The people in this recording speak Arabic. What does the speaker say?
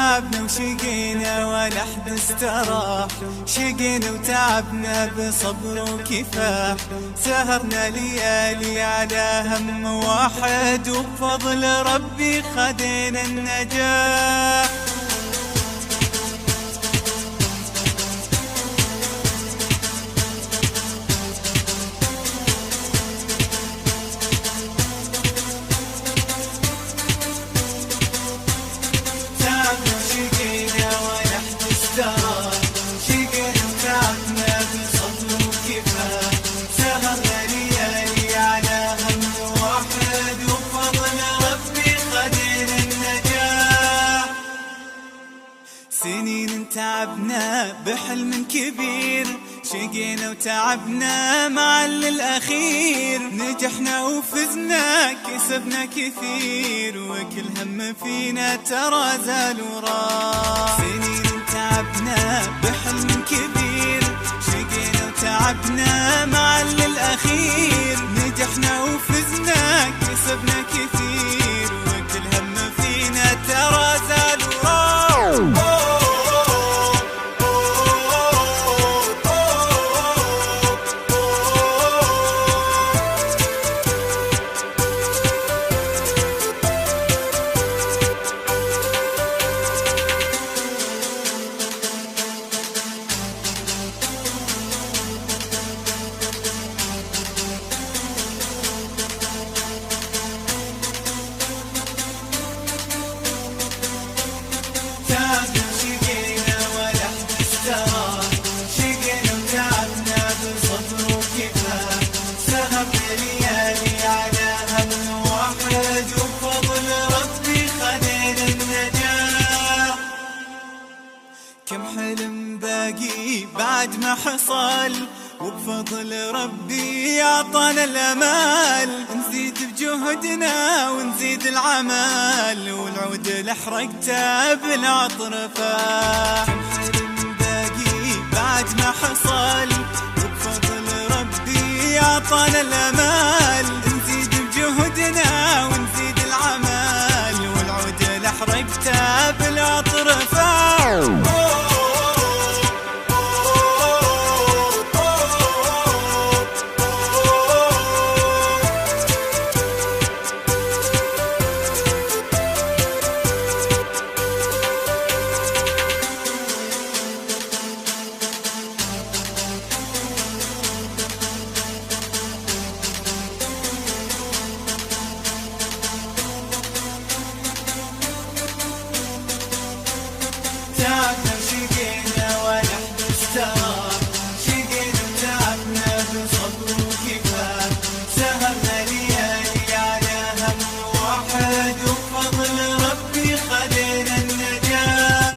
تعبنا وشقينا ولا حد استراح، شقينا وتعبنا بصبر وكفاح، سهرنا ليالي على هم واحد وبفضل ربي خدينا النجاح. شقينا وتعبنا بصبر وكفاح، سهرنا ليالي على هم واحد وبفضل ربي خدينا النجاح. سنين تعبنا بحلم كبير، شقينا وتعبنا مع الأخير، نجحنا وفزنا كسبنا كثير، وكل هم فينا ترى زال وراح. سنين تعبنا بحلم كبير، شقينا وتعبنا مع الأخير، نجحنا وفزنا كسبنا كثير، وكل هم فينا ترى زال وراح. شقينا ولا حد استراح، شقينا وتعبنا بصبر وكفاح، سهرنا ليالي على هم واحد وبفضل ربي خدينا النجاح. كم حلم باقي بعد ما حصل، وبفضل ربي عطانا الأمال، نزيد بجهدنا ونزيد العمل، والعود لحرقته بالعطر فاح. كم حلم باقي بعد ما حصل، وبفضل ربي عطانا الأمال، نزيد بجهدنا ونزيد العمل، والعود لحرقته بالعطر فاح. تعبنا